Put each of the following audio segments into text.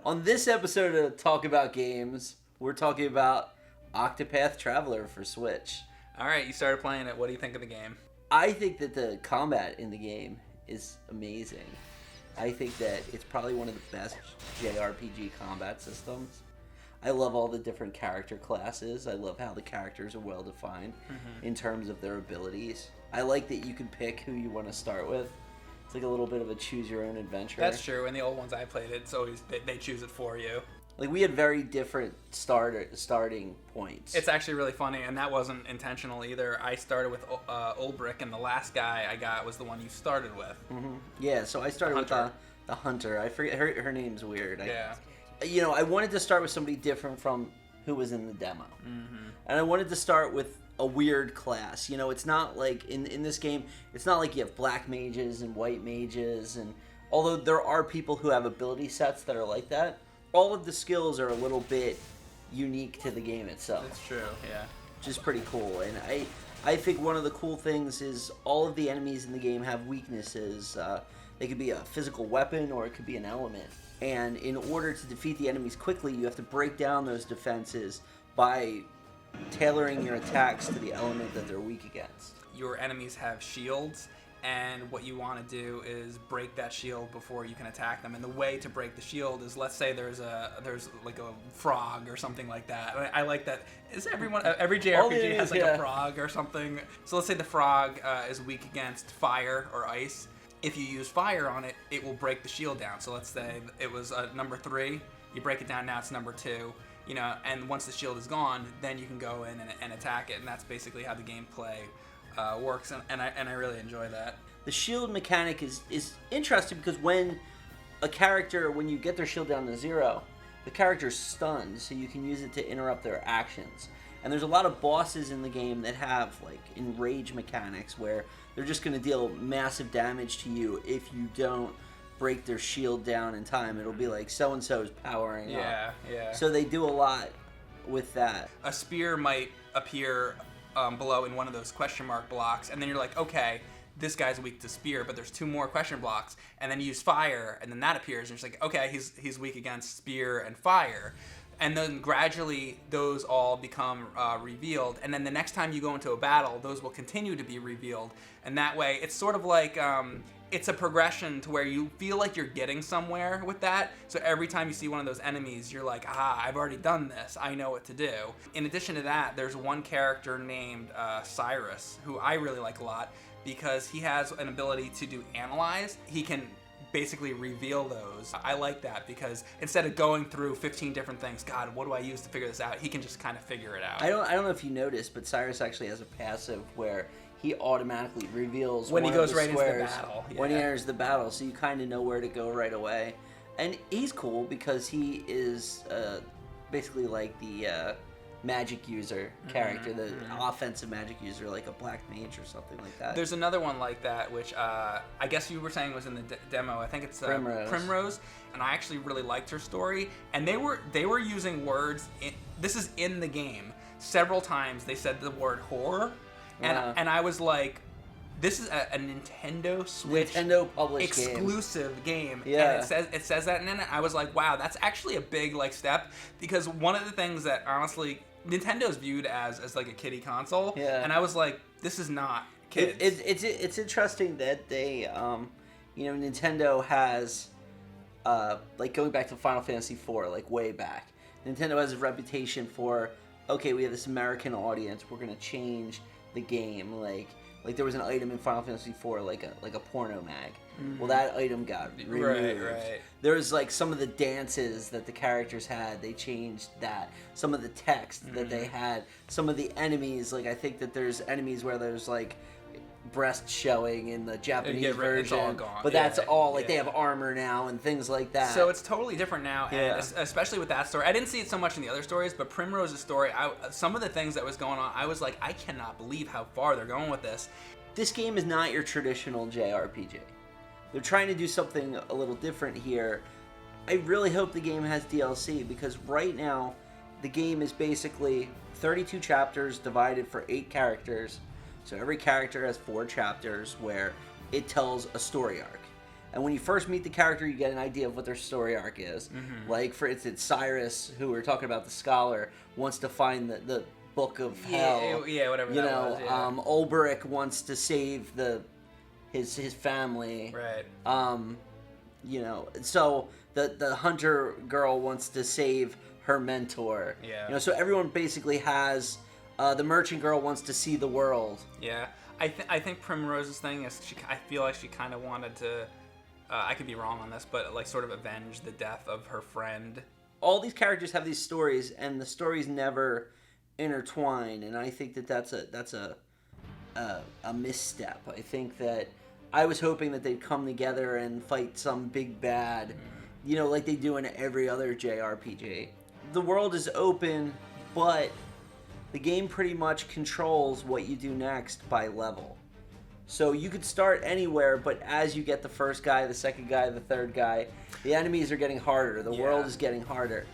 On this episode of Talk About Games, we're talking about Octopath Traveler for Switch. Alright, you started playing it. What do you think of the game? I think that the combat in the game is amazing. I think that it's probably one of the best JRPG combat systems. I love all the different character classes. I love how the characters are well defined in terms of their abilities. I like that you can pick who you want to start with. It's like a little bit of a choose your own adventure. That's true. In the old ones I played, it's always they choose it for you. Like, we had very different starting points. It's actually really funny, and that wasn't intentional either. I started with Ulbrich, and the last guy I got was the one you started with. Yeah, so I started with the Hunter. I forget, her name's weird. Yeah. I wanted to start with somebody different from who was in the demo. And I wanted to start with a weird class. It's not like, in this game, it's not like you have black mages and white mages, and although there are people who have ability sets that are like that, all of the skills are a little bit unique to the game itself. That's true, yeah. Which is pretty cool. And I think one of the cool things is all of the enemies in the game have weaknesses. They could be a physical weapon or it could be an element. And in order to defeat the enemies quickly, you have to break down those defenses by tailoring your attacks to the element that they're weak against. Your enemies have shields, and what you want to do is break that shield before you can attack them. And the way to break the shield is, let's say there's like a frog or something like that. I like that. Every JRPG has like a frog or something. So let's say the frog is weak against fire or ice. If you use fire on it, it will break the shield down. So let's say it was number 3. You break it down, now it's number 2. And once the shield is gone, then you can go in and attack it. And that's basically how the gameplay works, and I really enjoy that. The shield mechanic is interesting because when you get their shield down to 0, the character's stunned, so you can use it to interrupt their actions. And there's a lot of bosses in the game that have like enrage mechanics where they're just going to deal massive damage to you if you don't break their shield down in time. It'll be like so-and-so's powering up. Yeah. So they do a lot with that. A spear might appear below in one of those question mark blocks, and then you're like, okay, this guy's weak to spear, but there's 2 more question blocks, and then you use fire, and then that appears, and it's like, okay, he's weak against spear and fire. And then gradually those all become revealed, and then the next time you go into a battle, those will continue to be revealed, and that way it's sort of like it's a progression to where you feel like you're getting somewhere with that. So every time you see one of those enemies, you're like, I've already done this. I know what to do. In addition to that, there's one character named Cyrus, who I really like a lot because he has an ability to do analyze. He can basically reveal those. I like that because instead of going through 15 different things, God, what do I use to figure this out? He can just kind of figure it out. I don't know if you noticed, but Cyrus actually has a passive where he automatically reveals when he goes right into the battle. When he enters the battle, so you kind of know where to go right away. And he's cool because he is basically like the magic user character, the offensive magic user, like a black mage or something like that. There's another one like that, which I guess you were saying was in the demo. I think it's Primrose, and I actually really liked her story. And they were using words. This is in the game. Several times they said the word whore. And I was like, this is a Nintendo Switch published exclusive game. Yeah. And it says that in it. I was like, wow, that's actually a big step, because one of the things that honestly Nintendo's viewed as like a kiddie console. Yeah. And I was like, this is not kids. It's interesting that they Nintendo has like going back to Final Fantasy IV, like way back. Nintendo has a reputation for, okay, we have this American audience, we're gonna change the game. Like there was an item in Final Fantasy IV, like a porno mag. Well, that item got removed. Right. There was like some of the dances that the characters had, they changed that. Some of the text that they had, some of the enemies, like I think that there's enemies where there's like breast showing in the Japanese version, it's all gone. But that's all like they have armor now and things like that. So it's totally different now, and especially with that story. I didn't see it so much in the other stories, but Primrose's story, some of the things that was going on, I was like, I cannot believe how far they're going with this. This game is not your traditional JRPG. They're trying to do something a little different here. I really hope the game has DLC, because right now the game is basically 32 chapters divided for 8 characters. So every character has 4 chapters where it tells a story arc. And when you first meet the character, you get an idea of what their story arc is. Like, for instance, Cyrus, who we're talking about, the scholar, wants to find the Book of Hell. Yeah, whatever that was. Yeah. Ulbrich wants to save his family. Right. So the hunter girl wants to save her mentor. Yeah. So everyone basically has. The merchant girl wants to see the world. Yeah. I think Primrose's thing is I feel like she kind of wanted to. I could be wrong on this, but like sort of avenge the death of her friend. All these characters have these stories, and the stories never intertwine. And I think that's a misstep. I think that I was hoping that they'd come together and fight some big bad, like they do in every other JRPG. The world is open, but the game pretty much controls what you do next by level. So you could start anywhere, but as you get the first guy, the second guy, the third guy, the enemies are getting harder. The world is getting harder.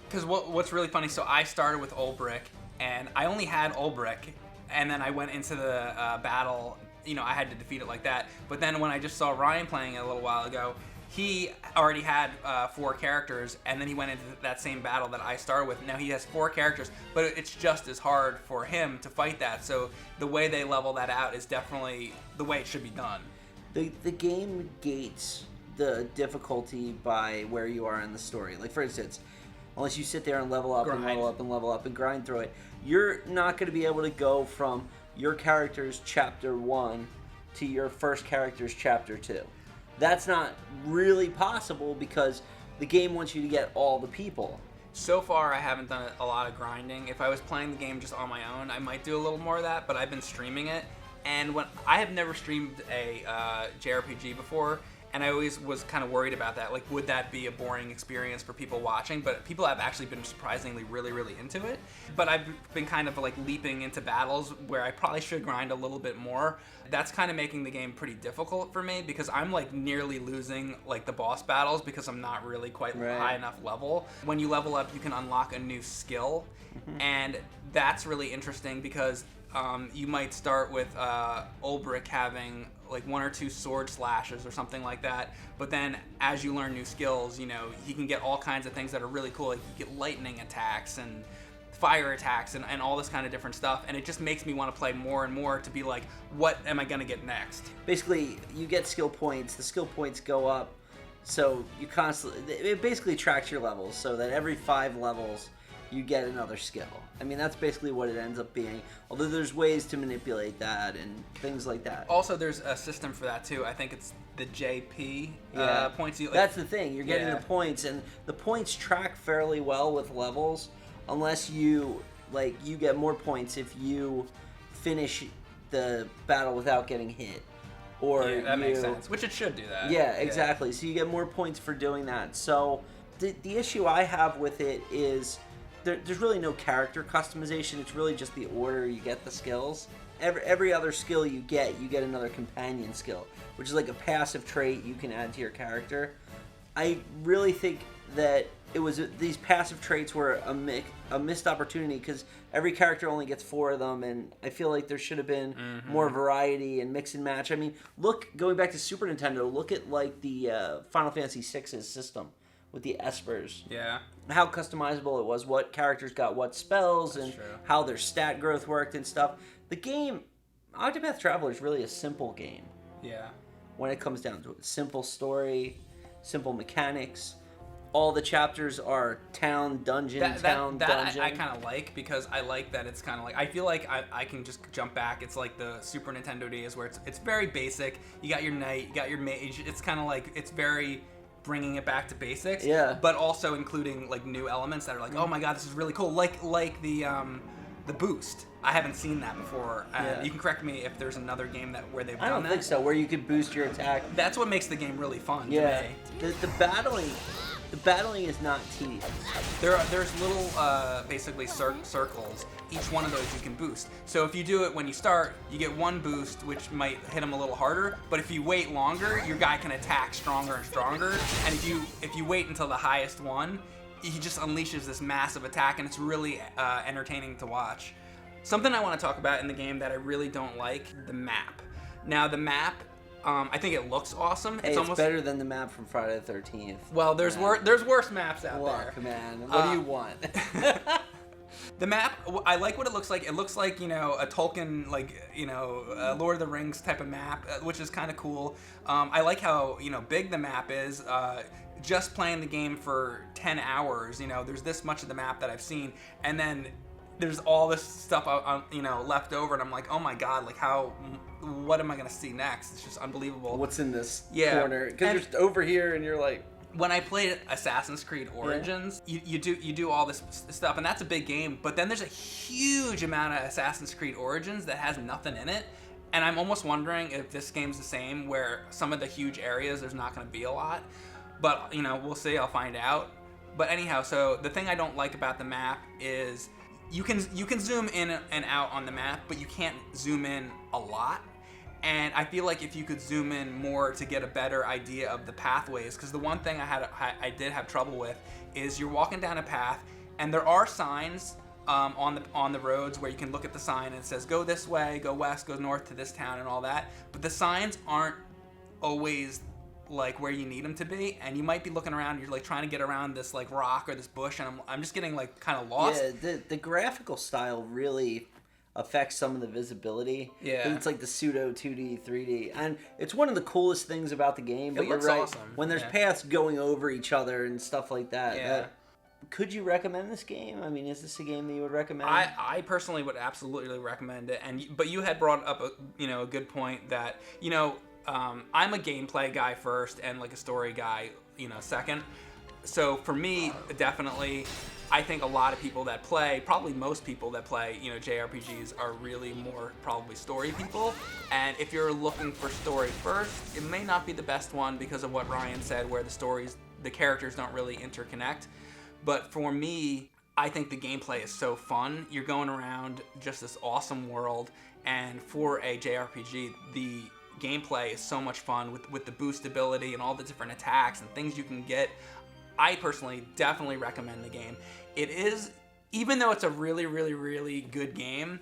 Because what's really funny, so I started with Ulbrich, and I only had Ulbrich, and then I went into the battle. I had to defeat it like that. But then when I just saw Ryan playing it a little while ago, he already had 4 characters, and then he went into that same battle that I started with. Now he has 4 characters, but it's just as hard for him to fight that. So the way they level that out is definitely the way it should be done. The game gates the difficulty by where you are in the story. Like, for instance, unless you sit there and level up and level up and level up and grind through it, you're not going to be able to go from your character's chapter 1 to your first character's chapter 2. That's not really possible because the game wants you to get all the people. So far, I haven't done a lot of grinding. If I was playing the game just on my own, I might do a little more of that, but I've been streaming it. And I have never streamed a JRPG before, and I always was kind of worried about that. Like, would that be a boring experience for people watching? But people have actually been surprisingly really, really into it. But I've been kind of like leaping into battles where I probably should grind a little bit more. That's kind of making the game pretty difficult for me because I'm like nearly losing like the boss battles because I'm not really quite high enough level. When you level up, you can unlock a new skill, and that's really interesting because you might start with Ulbrich having like 1 or 2 sword slashes or something like that, but then as you learn new skills, he can get all kinds of things that are really cool. Like you get lightning attacks and fire attacks and all this kind of different stuff, and it just makes me want to play more and more to be like, what am I going to get next? Basically, you get skill points. The skill points go up, so you constantly... It basically tracks your levels, so that every 5 levels, you get another skill. I mean, that's basically what it ends up being. Although there's ways to manipulate that and things like that. Also, there's a system for that, too. I think it's the JP points. That's the thing. You're getting the points, and the points track fairly well with levels, unless you get more points if you finish the battle without getting hit. Or that makes sense. Which it should do that. Yeah, exactly. So you get more points for doing that. So the issue I have with it is... There's really no character customization. It's really just the order you get the skills. Every other skill you get another companion skill, which is like a passive trait you can add to your character. I really think that these passive traits were a missed opportunity because every character only gets 4 of them, and I feel like there should have been more variety and mix and match. I mean, going back to Super Nintendo, look at like the Final Fantasy VI's system with the espers. Yeah. How customizable it was, what characters got what spells, That's and true. How their stat growth worked and stuff. The game, Octopath Traveler, is really a simple game. Yeah. When it comes down to it. Simple story, simple mechanics. All the chapters are town, dungeon, dungeon. I kind of like, because I like that it's kind of like, I feel like I can just jump back. It's like the Super Nintendo days where it's very basic. You got your knight, you got your mage. It's kind of like, it's very... bringing it back to basics, but also including like new elements that are like, oh my god, this is really cool, like the boost. I haven't seen that before. You can correct me if there's another game where they've done that. I don't think so, where you could boost your attack. That's what makes the game really fun to me. The battling is not tedious. There's little basically circles. Each one of those you can boost. So if you do it when you start, you get 1 boost, which might hit him a little harder. But if you wait longer, your guy can attack stronger and stronger. And if you wait until the highest one, he just unleashes this massive attack, and it's really entertaining to watch. Something I want to talk about in the game that I really don't like: the map. Now the map, I think it looks awesome. Hey, it's almost better than the map from Friday the 13th. Well, there's worse maps out there. Look, man, what do you want? The map, I like what it looks like. It looks like, you know, a Tolkien, like, you know, Lord of the Rings type of map, which is kind of cool. I like how, you know, big the map is. Just playing the game for 10 hours, you know, there's this much of the map that I've seen, and then there's all this stuff, you know, left over, and I'm like, oh my god, like what am I gonna see next? It's just unbelievable. What's in this corner? Because you're over here, and you're like. When I played Assassin's Creed Origins, you do all this stuff, and that's a big game. But then there's a huge amount of Assassin's Creed Origins that has nothing in it, and I'm almost wondering if this game's the same, where some of the huge areas there's not going to be a lot. But you know, we'll see. I'll find out. But anyhow, so the thing I don't like about the map is you can zoom in and out on the map, but you can't zoom in a lot. And I feel like if you could zoom in more to get a better idea of the pathways, because the one thing I did have trouble with is you're walking down a path, and there are signs on the roads where you can look at the sign and it says go this way, go west, go north to this town, and all that. But the signs aren't always like where you need them to be, and you might be looking around, you're like trying to get around this like rock or this bush, and I'm just getting like kind of lost. Yeah, the graphical style really affects some of the visibility. Yeah. It's like the pseudo 2D, 3D. And it's one of the coolest things about the game. But you're right. Awesome. When there's paths going over each other and stuff like that. Yeah. Could you recommend this game? I mean, is this a game that you would recommend? I personally would absolutely recommend it. But you had brought up a good point that, you know, I'm a gameplay guy first and like a story guy, you know, second. So for me, definitely, I think a lot of people that play, probably most people that play, you know, JRPGs are really more probably story people. And if you're looking for story first, it may not be the best one because of what Ryan said, where the characters don't really interconnect. But for me, I think the gameplay is so fun. You're going around just this awesome world, and for a JRPG, the gameplay is so much fun with the boost ability and all the different attacks and things you can get. I personally definitely recommend the game. It is, even though it's a really, really, really good game,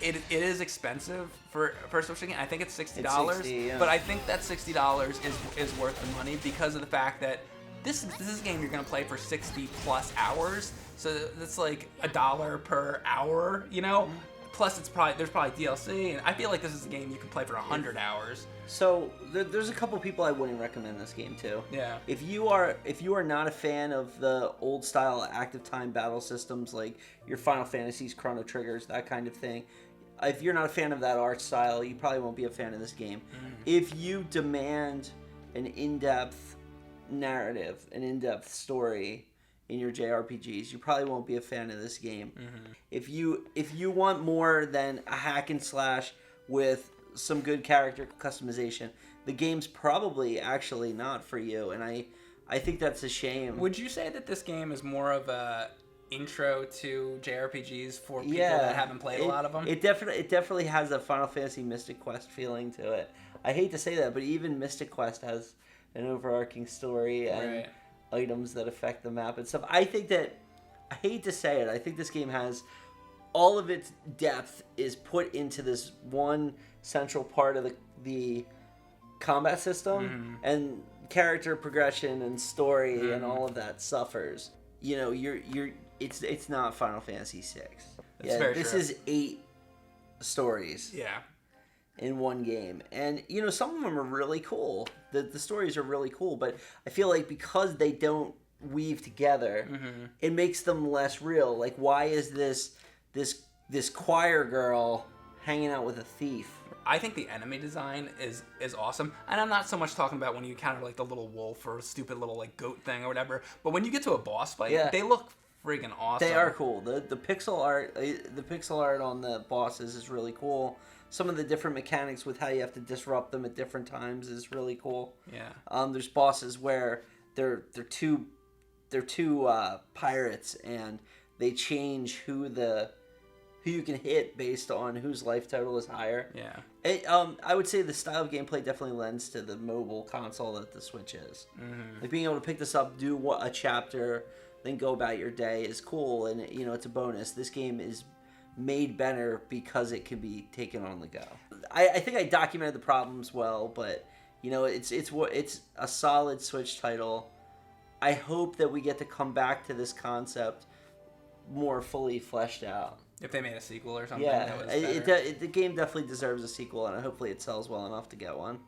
it is expensive for a Switch game. I think it's $60. It's 60, yeah. But I think that $60 is worth the money because of the fact that this is a game you're going to play for 60 plus hours. So that's like $1 per hour, you know? Mm-hmm. Plus, there's probably DLC, and I feel like this is a game you can play for 100 hours. So there's a couple people I wouldn't recommend this game to. Yeah. If you are not a fan of the old style active time battle systems like your Final Fantasies, Chrono Triggers, that kind of thing, if you're not a fan of that art style, you probably won't be a fan of this game. If you demand an in-depth narrative, an in-depth story in your JRPGs, you probably won't be a fan of this game. If you want more than a hack and slash with some good character customization, the game's probably actually not for you, and I think that's a shame. Would you say that this game is more of a intro to JRPGs for people that haven't played a lot of them? It definitely has a Final Fantasy Mystic Quest feeling to it. I hate to say that, but even Mystic Quest has an overarching story and items that affect the map and stuff. I think that, I hate to say it, I think this game has all of its depth is put into this one central part of the combat system, and character progression and story and all of that suffers. You know, it's not Final Fantasy VI. This is 8 stories. Yeah. In one game, and you know, some of them are really cool. The stories are really cool, but I feel like because they don't weave together, it makes them less real. Like, why is this choir girl hanging out with a thief? I think the enemy design is awesome, and I'm not so much talking about when you encounter like the little wolf or stupid little like goat thing or whatever, but when you get to a boss fight, they look friggin' awesome. They are cool. The pixel art on the bosses is really cool. Some of the different mechanics with how you have to disrupt them at different times is really cool. Yeah. There's bosses where they're two pirates, and they change who you can hit based on whose life total is higher. Yeah. I would say the style of gameplay definitely lends to the mobile console that the Switch is. Like being able to pick this up, do a chapter, then go about your day is cool, and you know, it's a bonus. This game is made better because it can be taken on the go. I think I documented the problems well, but You know, it's a solid Switch title. I hope that we get to come back to this concept more fully fleshed out. If they made a sequel or something, Yeah, that was better. the game definitely deserves a sequel, and hopefully it sells well enough to get one.